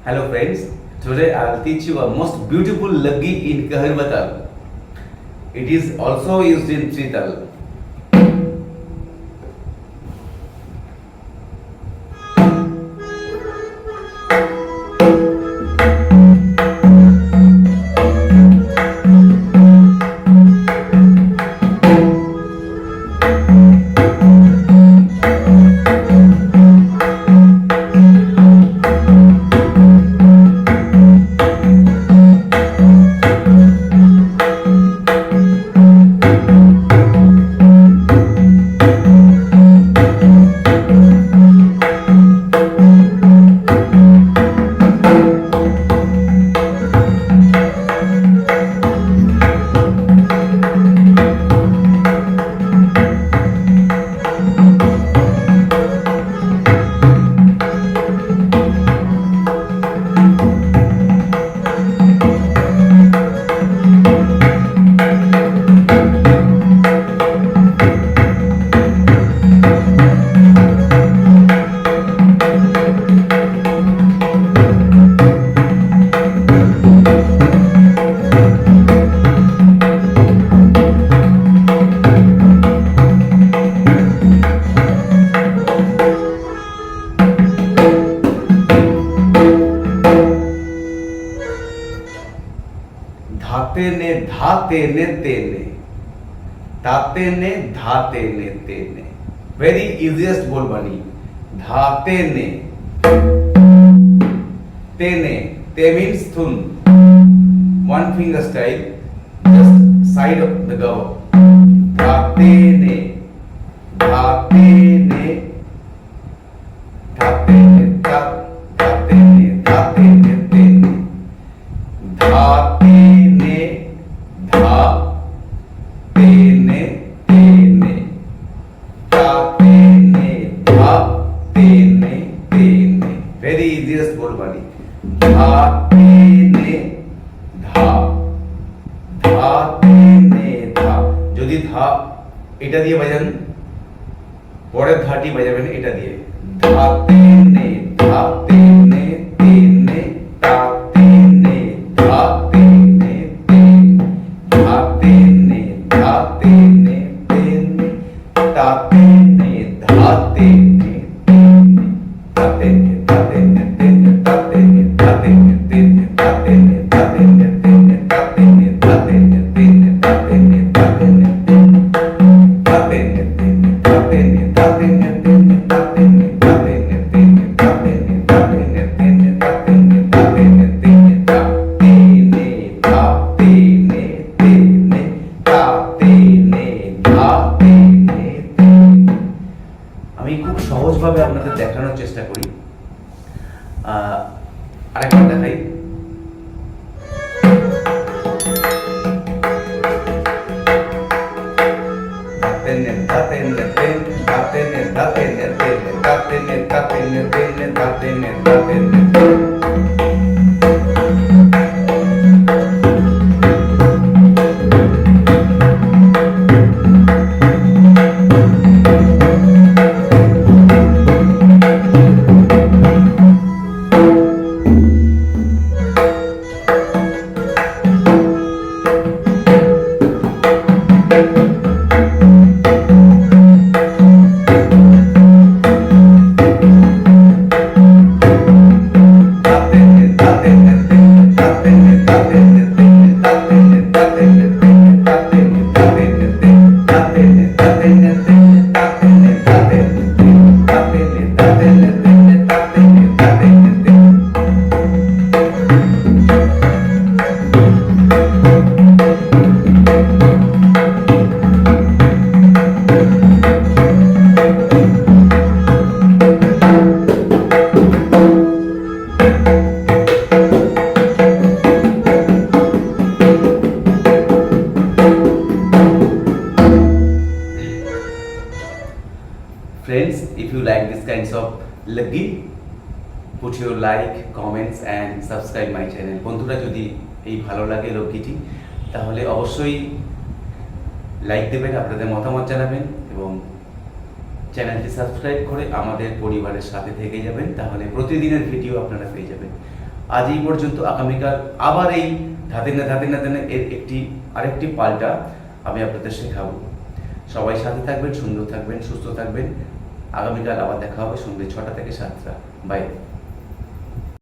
Hello friends, today I'll teach you a most beautiful laggi in Keherwa Taal. It is also used in three Taal. धाते ने धाते ने तेने ताते ने धाते ने तेने वेरी इजिएस्ट बोल बनी धाते ने तेने ते means thun one finger style just side of the cover धाते ने धाते ने धाते ने धाते ने धाते ने तेने धाते very easiest बोल वाली धाते ने धा धाते ने धा যদি ধা এটা দিয়ে বাজান পরের ধাটি বাজাবেন এটা দিয়ে ধাতে নে ধাতে নে তেনে তাতে নে ধাতে নে তেনে ধাতে নে ধাতে নে তেনে তাতে নে ধাতে নে তেনে তাতে নে আমি খুব সহজভাবে আপনাদের দেখানোর চেষ্টা করি আরেকবার দেখাই Friends, if you like this kinds of laggi, put your like, comments and subscribe my channel. বন্ধুরা যদি এই ভালো লাগে লগ্গিটি তাহলে অবশ্যই লাইক দেবেন, আপনাদের মতামত জানাবেন এবং চ্যানেলটি সাবস্ক্রাইব করে আমাদের পরিবারের সাথে থেকে যাবেন, তাহলে প্রতিদিনের ভিডিও আপনারা পেয়ে যাবেন। আজ এই পর্যন্ত। আগামীকাল আবার এই ধাতে না ধাতে না ধাতে এর আরেকটি পাল্টা আমি আপনাদের শেখাবো। সবাই সাথে থাকবেন, সুন্দর থাকবেন, সুস্থ থাকবেন। আগামীকাল আবার দেখা হবে সন্ধ্যে 6টা থেকে 7টা। বাই।